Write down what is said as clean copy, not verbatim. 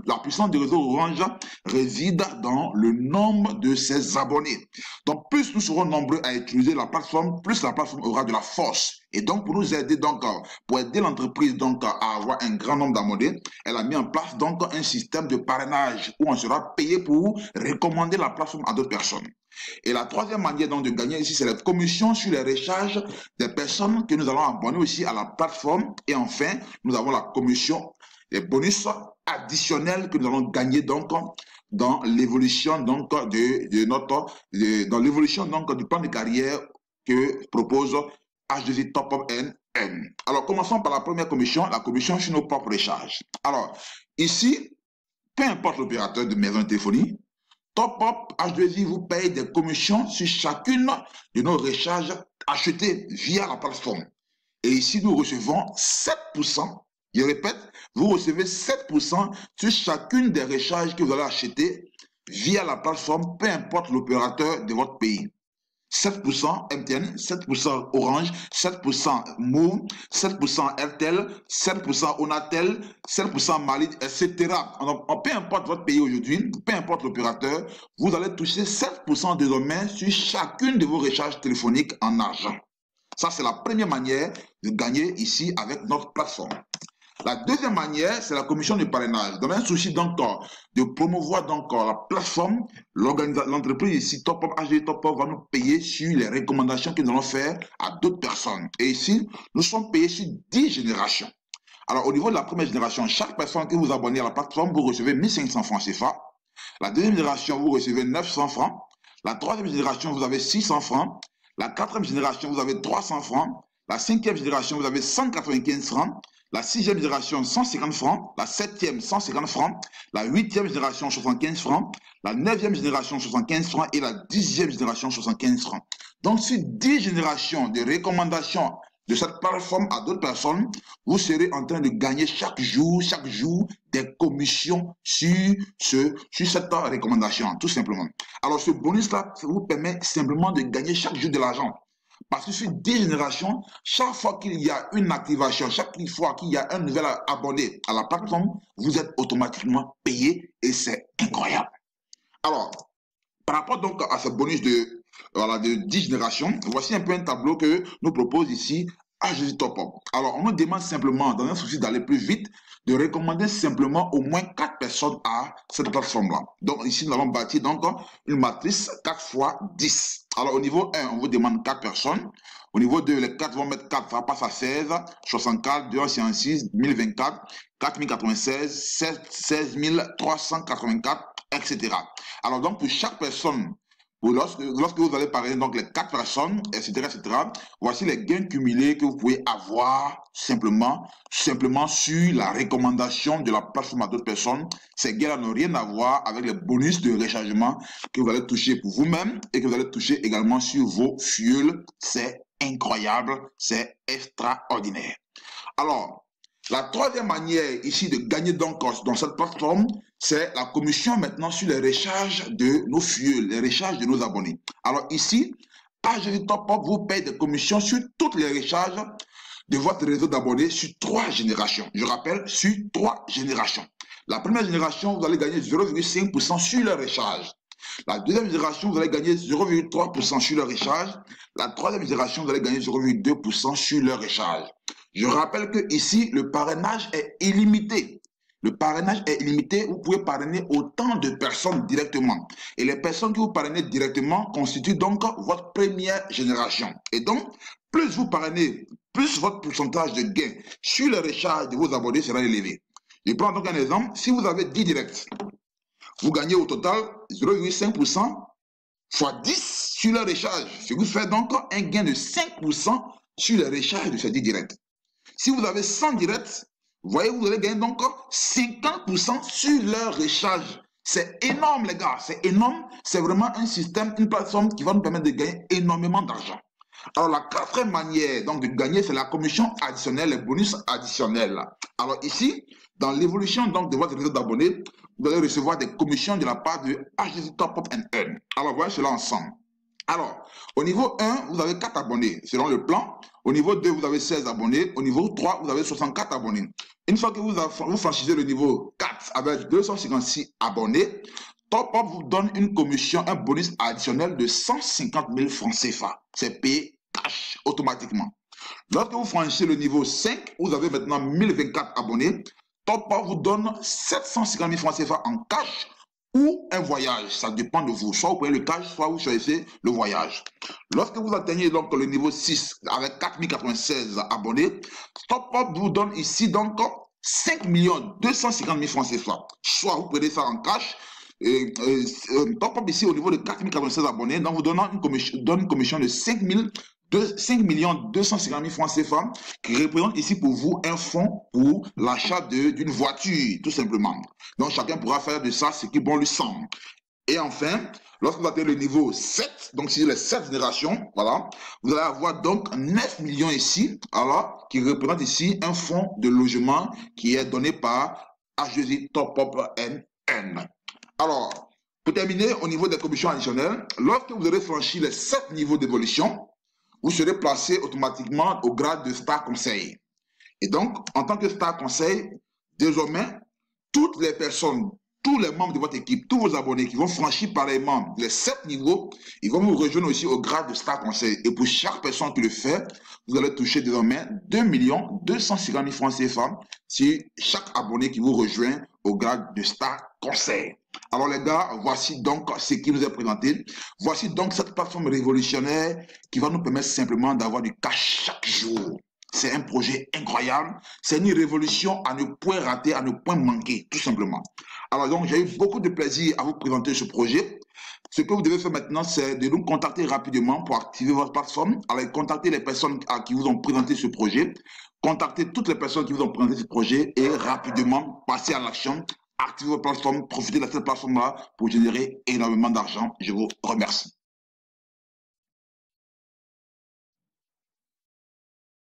La puissance du réseau Orange réside dans le nombre de ses abonnés. Donc, plus nous serons nombreux à utiliser la plateforme, plus la plateforme aura de la force. Et donc, pour nous aider, donc, pour aider l'entreprise donc à avoir un grand nombre d'abonnés, elle a mis en place donc un système de parrainage où on sera payé pour recommander la plateforme à d'autres personnes. Et la troisième manière donc de gagner ici, c'est la commission sur les recharges des personnes que nous allons abonner aussi à la plateforme. Et enfin, nous avons la commission, les bonus additionnels que nous allons gagner donc dans l'évolution donc dans l'évolution donc du plan de carrière que propose H2I Top Up NN. Alors, commençons par la première commission, la commission sur nos propres recharges. Alors, ici, peu importe l'opérateur de maison de téléphonie, Top Up H2I vous paye des commissions sur chacune de nos recharges achetées via la plateforme. Et ici, nous recevons 7%. Je répète, vous recevez 7% sur chacune des recharges que vous allez acheter via la plateforme, peu importe l'opérateur de votre pays. 7% MTN, 7% Orange, 7% Move, 7% Airtel, 7% Onatel, 7% Mali, etc. Donc, peu importe votre pays aujourd'hui, peu importe l'opérateur, vous allez toucher 7% désormais sur chacune de vos recharges téléphoniques en argent. Ça, c'est la première manière de gagner ici avec notre plateforme. La deuxième manière, c'est la commission de parrainage. Dans un souci donc de promouvoir donc la plateforme, l'entreprise ici, Top Up, H2I Top Up, va nous payer sur les recommandations que nous allons faire à d'autres personnes. Et ici, nous sommes payés sur 10 générations. Alors, au niveau de la première génération, chaque personne que vous abonnez à la plateforme, vous recevez 1500 francs CFA. La deuxième génération, vous recevez 900 francs. La troisième génération, vous avez 600 francs. La quatrième génération, vous avez 300 francs. La cinquième génération, vous avez 195 francs. La sixième génération, 150 francs. La septième, 150 francs. La huitième génération, 75 francs. La neuvième génération, 75 francs. Et la dixième génération, 75 francs. Donc, sur 10 générations de recommandations de cette plateforme à d'autres personnes, vous serez en train de gagner chaque jour des commissions sur cette recommandation, tout simplement. Alors, ce bonus-là, ça vous permet simplement de gagner chaque jour de l'argent. Parce que sur 10 générations, chaque fois qu'il y a une activation, chaque fois qu'il y a un nouvel abonné à la plateforme, vous êtes automatiquement payé et c'est incroyable. Alors, par rapport donc à ce bonus de 10 générations, voici un peu un tableau que nous propose ici H2I Top Up. Alors, on nous demande simplement, dans un souci d'aller plus vite, de recommander simplement au moins 4 personnes à cette plateforme-là. Donc, ici, nous allons bâtir donc une matrice 4 fois 10. Alors, au niveau 1, on vous demande 4 personnes. Au niveau 2, les 4 vont mettre 4, ça passe à 16, 64, 256, 1024, 4096, 16 384, etc. Alors, donc, pour chaque personne, lorsque vous allez parrainer donc les 4 personnes, etc., voici les gains cumulés que vous pouvez avoir simplement sur la recommandation de la plateforme à d'autres personnes. Ces gains n'ont rien à voir avec les bonus de rechargement que vous allez toucher pour vous-même et que vous allez toucher également sur vos fuels. C'est incroyable, c'est extraordinaire. Alors, la troisième manière ici de gagner donc dans cette plateforme, c'est la commission maintenant sur les recharges de nos fuels, les recharges de nos abonnés. Alors ici, H2I Top Up vous paye des commissions sur toutes les recharges de votre réseau d'abonnés sur 3 générations. Je rappelle, sur 3 générations. La première génération, vous allez gagner 0,5% sur les recharges. La deuxième génération, vous allez gagner 0,3% sur le recharge. La troisième génération, vous allez gagner 0,2% sur le recharge. Je rappelle que ici, le parrainage est illimité. Le parrainage est illimité, vous pouvez parrainer autant de personnes directement. Et les personnes que vous parrainez directement constituent donc votre première génération. Et donc, plus vous parrainez, plus votre pourcentage de gain sur le recharge de vos abonnés sera élevé. Je prends donc un exemple. Si vous avez 10 directs, vous gagnez au total 0,5% fois 10 sur le recharge. Ce qui vous fait donc un gain de 5% sur le recharge de ces 10 directs. Si vous avez 100 directs, vous voyez, vous allez gagner donc 50% sur leur recharge. C'est énorme, les gars. C'est énorme. C'est vraiment un système, une plateforme qui va nous permettre de gagner énormément d'argent. Alors, la quatrième manière donc, de gagner, c'est la commission additionnelle, les bonus additionnels. Alors ici, dans l'évolution de votre réseau d'abonnés, vous allez recevoir des commissions de la part de H2I Top Up NN. Alors, voyez cela ensemble. Alors, au niveau 1, vous avez 4 abonnés. Selon le plan, Au niveau 2, vous avez 16 abonnés. Au niveau 3, vous avez 64 abonnés. Une fois que vous franchissez le niveau 4 avec 256 abonnés, Top Up vous donne une commission, un bonus additionnel de 150 000 francs CFA. C'est payé cash automatiquement. Lorsque vous franchissez le niveau 5, vous avez maintenant 1024 abonnés. Top Up vous donne 750 000 francs CFA en cash ou un voyage. Ça dépend de vous. Soit vous prenez le cash, soit vous choisissez le voyage. Lorsque vous atteignez donc le niveau 6 avec 4096 abonnés, Top Up vous donne ici donc 5 250 000 francs CFA. Soit vous prenez ça en cash. Top Up ici au niveau de 4096 abonnés, donc vous donne une commission de 5 250 000 francs CFA qui représente ici pour vous un fonds pour l'achat d'une voiture, tout simplement. Donc chacun pourra faire de ça ce qui bon lui semble. Et enfin, lorsque vous atteignez le niveau 7, donc c'est les 7 générations, voilà, vous allez avoir donc 9 millions ici, alors, qui représente ici un fonds de logement qui est donné par HDI Top Up NN. Alors, pour terminer, au niveau des commissions additionnelles, lorsque vous aurez franchi les 7 niveaux d'évolution, vous serez placé automatiquement au grade de Star Conseil. Et donc, en tant que Star Conseil, désormais, toutes les personnes, tous les membres de votre équipe, tous vos abonnés qui vont franchir pareillement les 7 niveaux, ils vont vous rejoindre aussi au grade de Star Conseil. Et pour chaque personne qui le fait, vous allez toucher désormais 2 250 000 francs CFA si chaque abonné qui vous rejoint au grade de Star Conseil. Alors les gars, voici donc ce qui nous est présenté. Voici donc cette plateforme révolutionnaire qui va nous permettre simplement d'avoir du cash chaque jour. C'est un projet incroyable. C'est une révolution à ne point rater, à ne point manquer, tout simplement. Alors donc, j'ai eu beaucoup de plaisir à vous présenter ce projet. Ce que vous devez faire maintenant, c'est de nous contacter rapidement pour activer votre plateforme. Alors, contactez les personnes qui vous ont présenté ce projet. Contactez toutes les personnes qui vous ont présenté ce projet et rapidement passer à l'action. Activez votre plateforme, profitez de cette plateforme-là pour générer énormément d'argent. Je vous remercie.